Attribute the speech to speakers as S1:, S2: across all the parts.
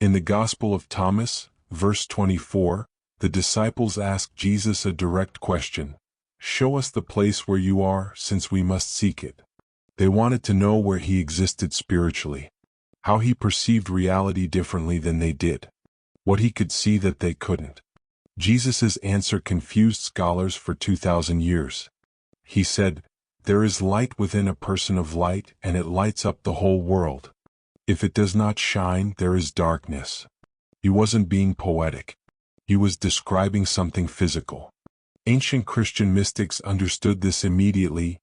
S1: In the Gospel of Thomas, verse 24, the disciples asked Jesus a direct question. Show us the place where you are, since we must seek it. They wanted to know where he existed spiritually, how he perceived reality differently than they did, what he could see that they couldn't. Jesus' answer confused scholars for 2,000 years. He said, "There is light within a person of light, and it lights up the whole world. If it does not shine, there is darkness." He wasn't being poetic. He was describing something physical. Ancient Christian mystics understood this immediately.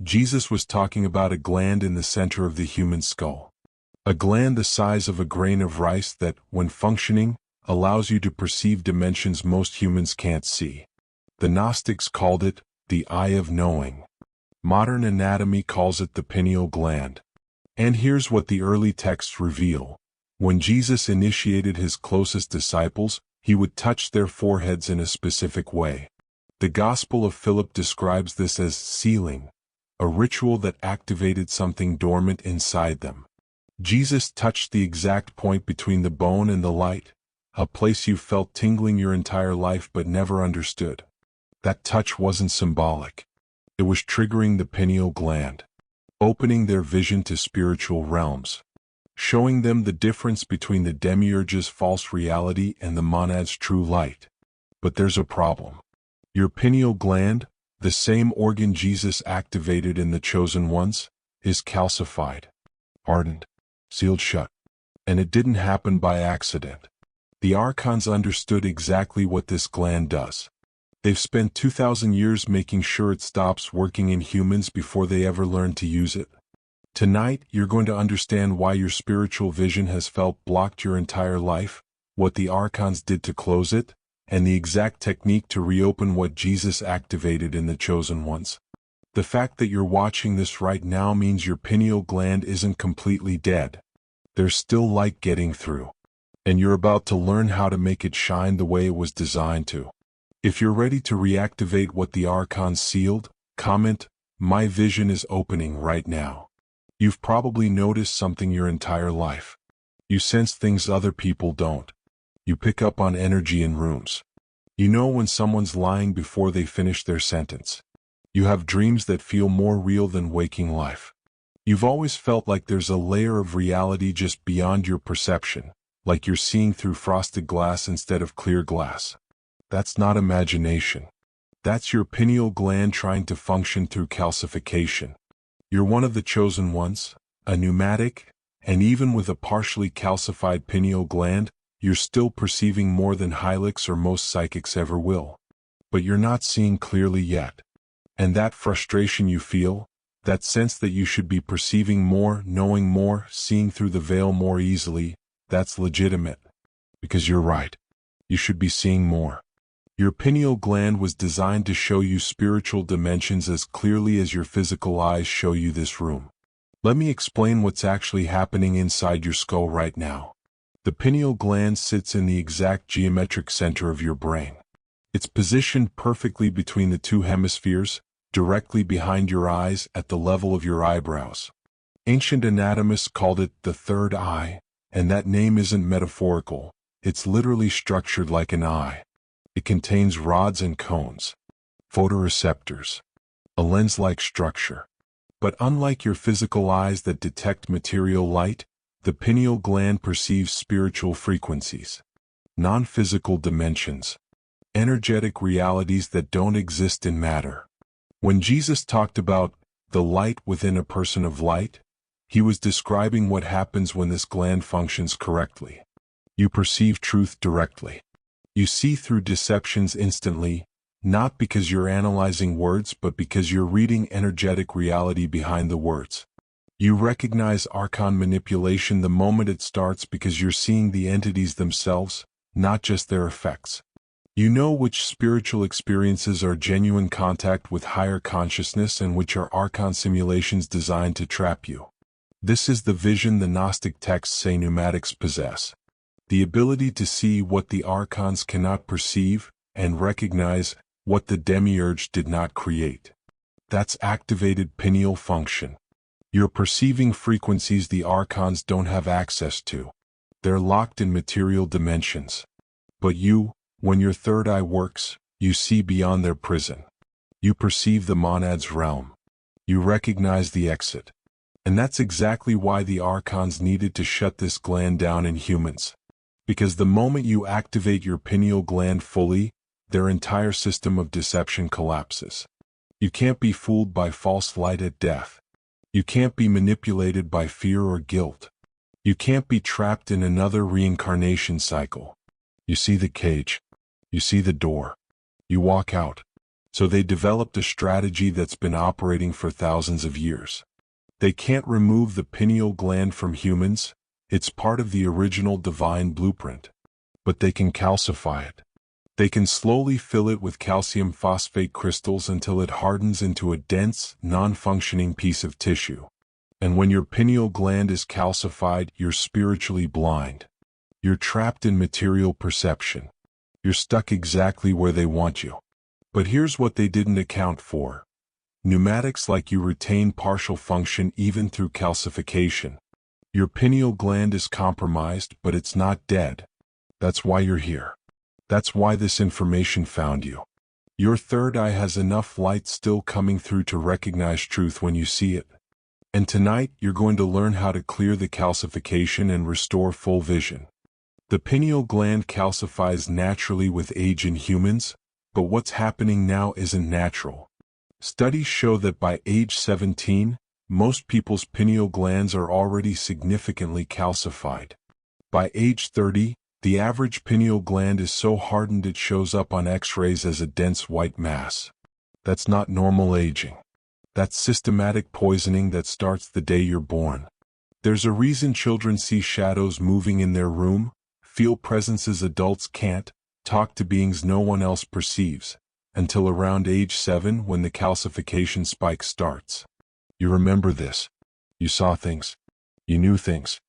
S1: Jesus was talking about a gland in the center of the human skull. A gland the size of a grain of rice that, when functioning, allows you to perceive dimensions most humans can't see. The Gnostics called it the eye of knowing. Modern anatomy calls it the pineal gland. And here's what the early texts reveal. When Jesus initiated his closest disciples, he would touch their foreheads in a specific way. The Gospel of Philip describes this as sealing, a ritual that activated something dormant inside them. Jesus touched the exact point between the bone and the light, a place you felt tingling your entire life but never understood. That touch wasn't symbolic. It was triggering the pineal gland, opening their vision to spiritual realms, showing them the difference between the demiurge's false reality and the monad's true light. But there's a problem. Your pineal gland, the same organ Jesus activated in the chosen ones, is calcified, hardened, sealed shut. And it didn't happen by accident. The Archons understood exactly what this gland does. They've spent 2,000 years making sure it stops working in humans before they ever learn to use it. Tonight, you're going to understand why your spiritual vision has felt blocked your entire life, what the Archons did to close it, and the exact technique to reopen what Jesus activated in the chosen ones. The fact that you're watching this right now means your pineal gland isn't completely dead. There's still light getting through. And you're about to learn how to make it shine the way it was designed to. If you're ready to reactivate what the Archons sealed, comment, "My vision is opening right now." You've probably noticed something your entire life. You sense things other people don't. You pick up on energy in rooms. You know when someone's lying before they finish their sentence. You have dreams that feel more real than waking life. You've always felt like there's a layer of reality just beyond your perception, like you're seeing through frosted glass instead of clear glass. That's not imagination. That's your pineal gland trying to function through calcification. You're one of the chosen ones, a pneumatic, and even with a partially calcified pineal gland, you're still perceiving more than Helix or most psychics ever will. But you're not seeing clearly yet. And that frustration you feel, that sense that you should be perceiving more, knowing more, seeing through the veil more easily, that's legitimate. Because you're right. You should be seeing more. Your pineal gland was designed to show you spiritual dimensions as clearly as your physical eyes show you this room. Let me explain what's actually happening inside your skull right now. The pineal gland sits in the exact geometric center of your brain. It's positioned perfectly between the two hemispheres, directly behind your eyes at the level of your eyebrows. Ancient anatomists called it the third eye, and that name isn't metaphorical. It's literally structured like an eye. It contains rods and cones, photoreceptors, a lens-like structure. But unlike your physical eyes that detect material light, the pineal gland perceives spiritual frequencies, non-physical dimensions, energetic realities that don't exist in matter. When Jesus talked about the light within a person of light, he was describing what happens when this gland functions correctly. You perceive truth directly. You see through deceptions instantly, not because you're analyzing words but because you're reading energetic reality behind the words. You recognize Archon manipulation the moment it starts because you're seeing the entities themselves, not just their effects. You know which spiritual experiences are genuine contact with higher consciousness and which are Archon simulations designed to trap you. This is the vision the Gnostic texts say pneumatics possess. The ability to see what the Archons cannot perceive and recognize what the demiurge did not create. That's activated pineal function. You're perceiving frequencies the Archons don't have access to. They're locked in material dimensions. But you, when your third eye works, you see beyond their prison. You perceive the monad's realm. You recognize the exit. And that's exactly why the Archons needed to shut this gland down in humans. Because the moment you activate your pineal gland fully, their entire system of deception collapses. You can't be fooled by false light at death. You can't be manipulated by fear or guilt. You can't be trapped in another reincarnation cycle. You see the cage. You see the door. You walk out. So they developed a strategy that's been operating for thousands of years. They can't remove the pineal gland from humans. It's part of the original divine blueprint. But they can calcify it. They can slowly fill it with calcium phosphate crystals until it hardens into a dense, non-functioning piece of tissue. And when your pineal gland is calcified, you're spiritually blind. You're trapped in material perception. You're stuck exactly where they want you. But here's what they didn't account for. Pneumatics like you retain partial function even through calcification. Your pineal gland is compromised, but it's not dead. That's why you're here. That's why this information found you. Your third eye has enough light still coming through to recognize truth when you see it. And tonight, you're going to learn how to clear the calcification and restore full vision. The pineal gland calcifies naturally with age in humans, but what's happening now isn't natural. Studies show that by age 17, most people's pineal glands are already significantly calcified. By age 30, the average pineal gland is so hardened it shows up on X-rays as a dense white mass. That's not normal aging. That's systematic poisoning that starts the day you're born. There's a reason children see shadows moving in their room, feel presences adults can't, talk to beings no one else perceives, until around age 7 when the calcification spike starts. You remember this. You saw things. You knew things.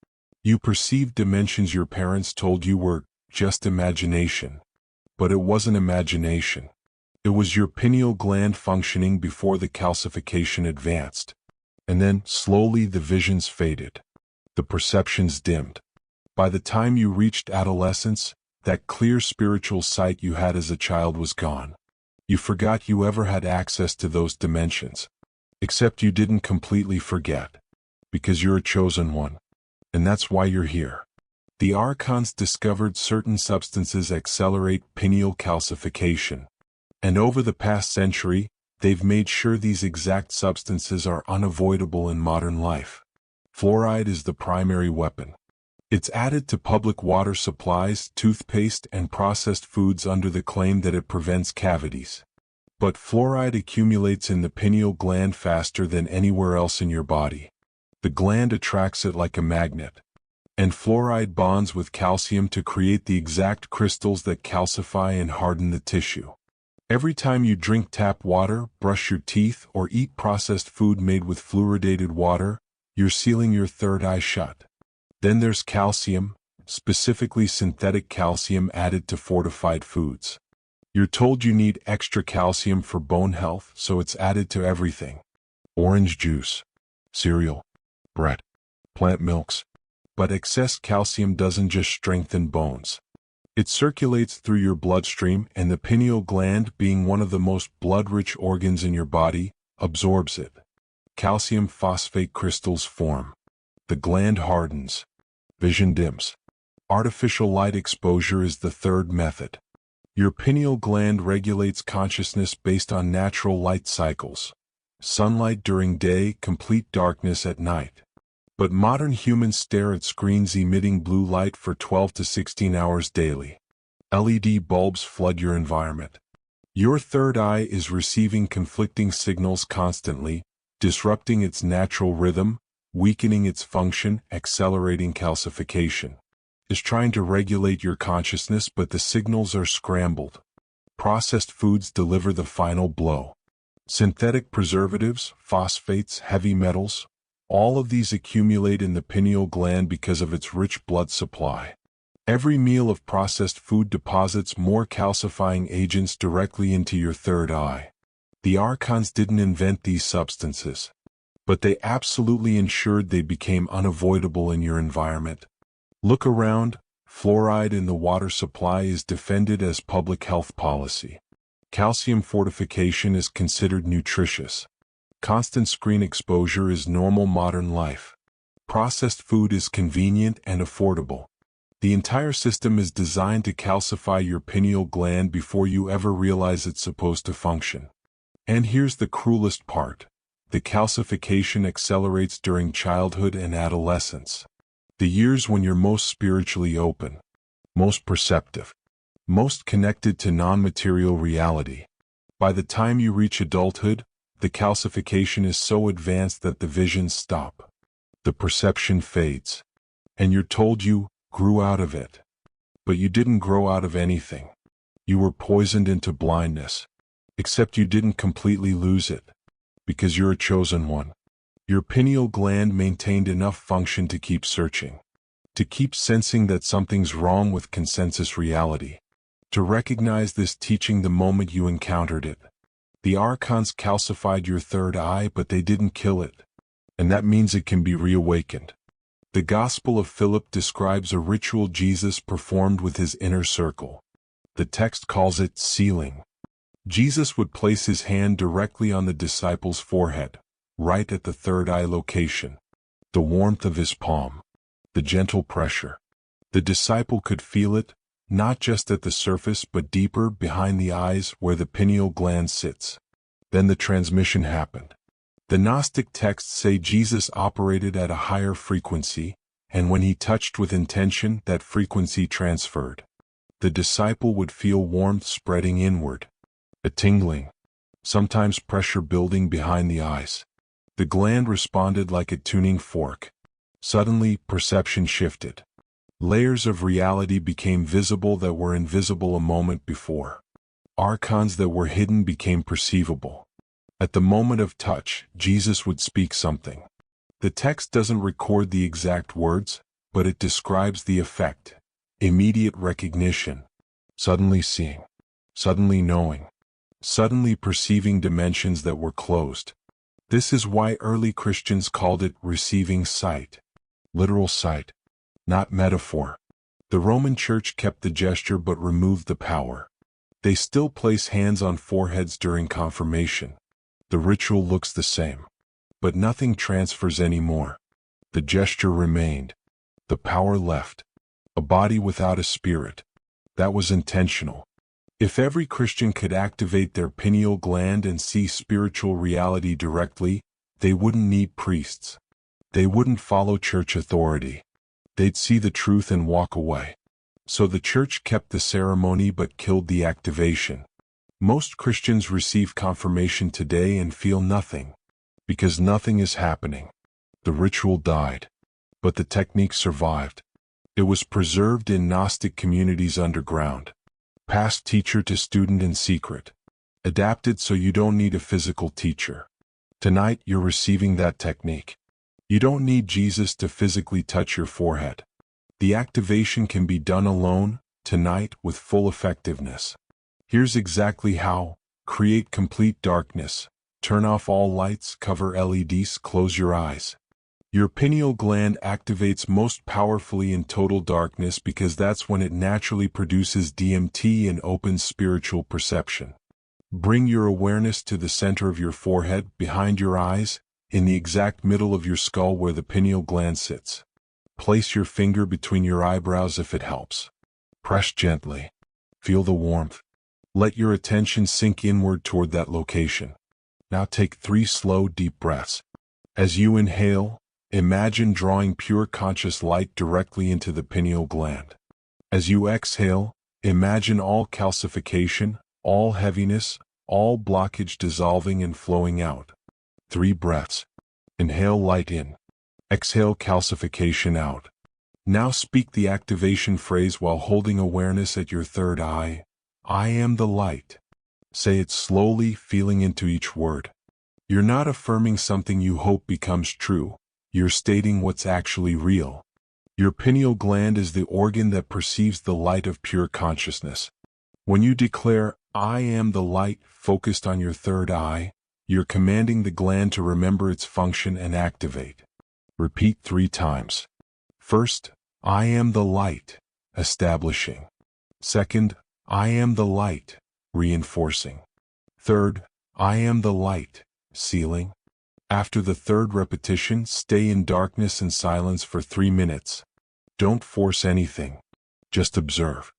S1: You perceived dimensions your parents told you were just imagination. But it wasn't imagination. It was your pineal gland functioning before the calcification advanced. And then, slowly the visions faded. The perceptions dimmed. By the time you reached adolescence, that clear spiritual sight you had as a child was gone. You forgot you ever had access to those dimensions. Except you didn't completely forget. Because you're a chosen one. And that's why you're here. The Archons discovered certain substances accelerate pineal calcification. And over the past century, they've made sure these exact substances are unavoidable in modern life. Fluoride is the primary weapon. It's added to public water supplies, toothpaste, and processed foods under the claim that it prevents cavities. But fluoride accumulates in the pineal gland faster than anywhere else in your body. The gland attracts it like a magnet. And fluoride bonds with calcium to create the exact crystals that calcify and harden the tissue. Every time you drink tap water, brush your teeth, or eat processed food made with fluoridated water, you're sealing your third eye shut. Then there's calcium, specifically synthetic calcium added to fortified foods. You're told you need extra calcium for bone health, so it's added to everything. Orange juice, cereal, bread, plant milks. But excess calcium doesn't just strengthen bones. It circulates through your bloodstream, and the pineal gland, being one of the most blood-rich organs in your body, absorbs it. Calcium phosphate crystals form. The gland hardens. Vision dims. Artificial light exposure is the third method. Your pineal gland regulates consciousness based on natural light cycles. Sunlight during day, complete darkness at night. But modern humans stare at screens emitting blue light for 12 to 16 hours daily. LED bulbs flood your environment. Your third eye is receiving conflicting signals constantly, disrupting its natural rhythm, weakening its function, accelerating calcification. It's trying to regulate your consciousness, but the signals are scrambled. Processed foods deliver the final blow. Synthetic preservatives, phosphates, heavy metals, all of these accumulate in the pineal gland because of its rich blood supply. Every meal of processed food deposits more calcifying agents directly into your third eye. The Archons didn't invent these substances, but they absolutely ensured they became unavoidable in your environment. Look around, fluoride in the water supply is defended as public health policy. Calcium fortification is considered nutritious. Constant screen exposure is normal modern life. Processed food is convenient and affordable. The entire system is designed to calcify your pineal gland before you ever realize it's supposed to function. And here's the cruelest part. The calcification accelerates during childhood and adolescence. The years when you're most spiritually open, most perceptive, most connected to non-material reality. By the time you reach adulthood, the calcification is so advanced that the visions stop. The perception fades. And you're told you grew out of it. But you didn't grow out of anything. You were poisoned into blindness. Except you didn't completely lose it. Because you're a chosen one. Your pineal gland maintained enough function to keep searching. To keep sensing that something's wrong with consensus reality. To recognize this teaching the moment you encountered it. The Archons calcified your third eye, but they didn't kill it. And that means it can be reawakened. The Gospel of Philip describes a ritual Jesus performed with his inner circle. The text calls it sealing. Jesus would place his hand directly on the disciple's forehead, right at the third eye location. The warmth of his palm. The gentle pressure. The disciple could feel it, not just at the surface but deeper behind the eyes where the pineal gland sits. Then the transmission happened. The Gnostic texts say Jesus operated at a higher frequency, and when he touched with intention, that frequency transferred. The disciple would feel warmth spreading inward, a tingling, sometimes pressure building behind the eyes. The gland responded like a tuning fork. Suddenly, perception shifted. Layers of reality became visible that were invisible a moment before. Archons that were hidden became perceivable. At the moment of touch, Jesus would speak something. The text doesn't record the exact words, but it describes the effect. Immediate recognition. Suddenly seeing. Suddenly knowing. Suddenly perceiving dimensions that were closed. This is why early Christians called it receiving sight. Literal sight. Not metaphor. The Roman Church kept the gesture but removed the power. They still place hands on foreheads during confirmation. The ritual looks the same. But nothing transfers anymore. The gesture remained. The power left. A body without a spirit. That was intentional. If every Christian could activate their pineal gland and see spiritual reality directly, they wouldn't need priests. They wouldn't follow church authority. They'd see the truth and walk away. So the church kept the ceremony but killed the activation. Most Christians receive confirmation today and feel nothing. Because nothing is happening. The ritual died. But the technique survived. It was preserved in Gnostic communities underground. Passed teacher to student in secret. Adapted so you don't need a physical teacher. Tonight you're receiving that technique. You don't need Jesus to physically touch your forehead. The activation can be done alone, tonight, with full effectiveness. Here's exactly how. Create complete darkness. Turn off all lights, cover LEDs, close your eyes. Your pineal gland activates most powerfully in total darkness because that's when it naturally produces DMT and opens spiritual perception. Bring your awareness to the center of your forehead, behind your eyes, in the exact middle of your skull where the pineal gland sits. Place your finger between your eyebrows if it helps. Press gently. Feel the warmth. Let your attention sink inward toward that location. Now take 3 slow, deep breaths. As you inhale, imagine drawing pure conscious light directly into the pineal gland. As you exhale, imagine all calcification, all heaviness, all blockage dissolving and flowing out. 3 breaths. Inhale light in. Exhale calcification out. Now speak the activation phrase while holding awareness at your third eye. I am the light. Say it slowly, feeling into each word. You're not affirming something you hope becomes true. You're stating what's actually real. Your pineal gland is the organ that perceives the light of pure consciousness. When you declare, I am the light, focused on your third eye, you're commanding the gland to remember its function and activate. Repeat 3 times. First, I am the light, establishing. Second, I am the light, reinforcing. Third, I am the light, sealing. After the third repetition, stay in darkness and silence for 3 minutes. Don't force anything. Just observe.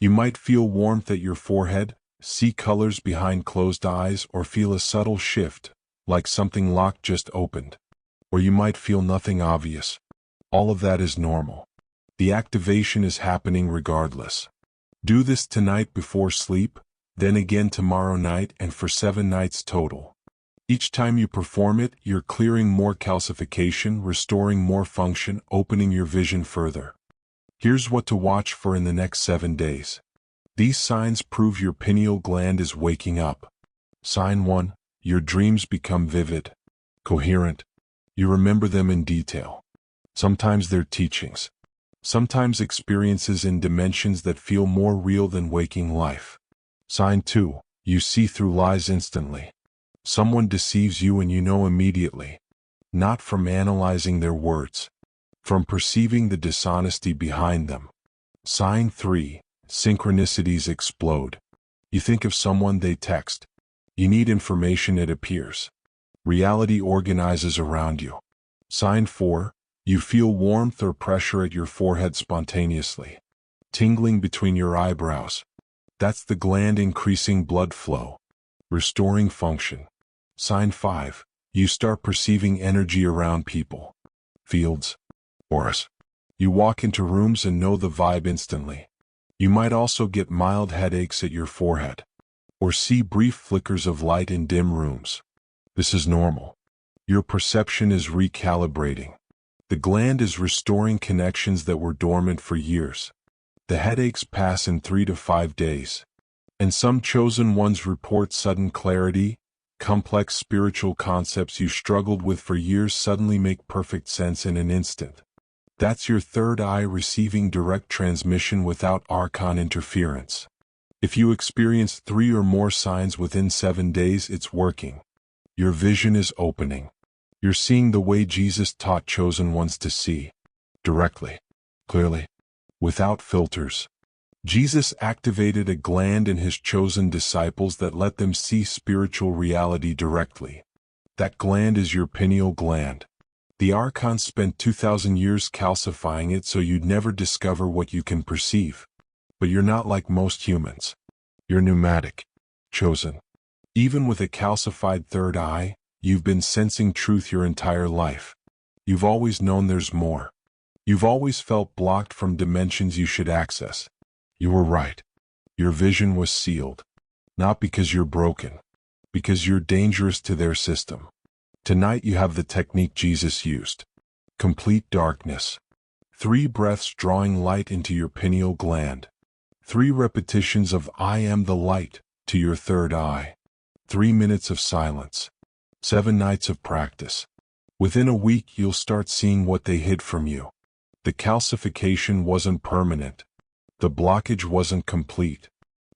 S1: You might feel warmth at your forehead, see colors behind closed eyes, or feel a subtle shift, like something locked just opened. Or you might feel nothing obvious. All of that is normal. The activation is happening regardless. Do this tonight before sleep, then again tomorrow night, and for 7 nights total. Each time you perform it, you're clearing more calcification, restoring more function, opening your vision further. Here's what to watch for in the next 7 days. These signs prove your pineal gland is waking up. Sign 1. Your dreams become vivid, coherent. You remember them in detail. Sometimes they're teachings. Sometimes experiences in dimensions that feel more real than waking life. Sign 2. You see through lies instantly. Someone deceives you and you know immediately. Not from analyzing their words. From perceiving the dishonesty behind them. Sign 3. Synchronicities explode. You think of someone, they text. You need information, it appears. Reality organizes around you. Sign 4. You feel warmth or pressure at your forehead spontaneously. Tingling between your eyebrows. That's the gland increasing blood flow. Restoring function. Sign 5. You start perceiving energy around people. Fields. Auras. You walk into rooms and know the vibe instantly. You might also get mild headaches at your forehead. Or see brief flickers of light in dim rooms. This is normal. Your perception is recalibrating. The gland is restoring connections that were dormant for years. The headaches pass in 3 to 5 days. And some chosen ones report sudden clarity. Complex spiritual concepts you struggled with for years suddenly make perfect sense in an instant. That's your third eye receiving direct transmission without Archon interference. If you experience 3 or more signs within 7 days, it's working. Your vision is opening. You're seeing the way Jesus taught chosen ones to see. Directly. Clearly. Without filters. Jesus activated a gland in his chosen disciples that let them see spiritual reality directly. That gland is your pineal gland. The Archons spent 2,000 years calcifying it so you'd never discover what you can perceive. But you're not like most humans. You're pneumatic. Chosen. Even with a calcified third eye, you've been sensing truth your entire life. You've always known there's more. You've always felt blocked from dimensions you should access. You were right. Your vision was sealed. Not because you're broken. Because you're dangerous to their system. Tonight you have the technique Jesus used. Complete darkness. 3 breaths drawing light into your pineal gland. 3 repetitions of I am the light to your third eye. 3 minutes of silence. 7 nights of practice. Within a week you'll start seeing what they hid from you. The calcification wasn't permanent. The blockage wasn't complete.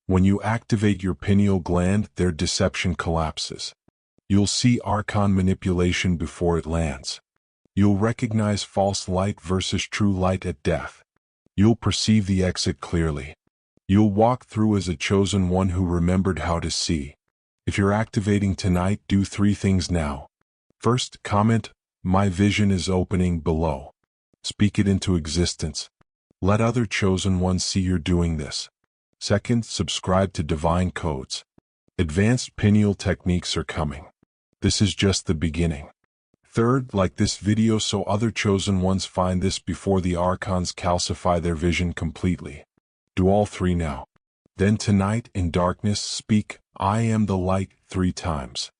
S1: When you activate your pineal gland, their deception collapses. You'll see Archon manipulation before it lands. You'll recognize false light versus true light at death. You'll perceive the exit clearly. You'll walk through as a chosen one who remembered how to see. If you're activating tonight, do 3 things now. First, comment, "My vision is opening," below. Speak it into existence. Let other chosen ones see you're doing this. Second, subscribe to Divine Codes. Advanced pineal techniques are coming. This is just the beginning. Third, like this video so other chosen ones find this before the Archons calcify their vision completely. Do all 3 now. Then tonight, in darkness, speak, "I am the light," 3 times.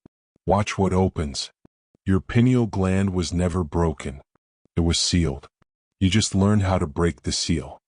S1: Watch what opens. Your pineal gland was never broken. It was sealed. You just learned how to break the seal.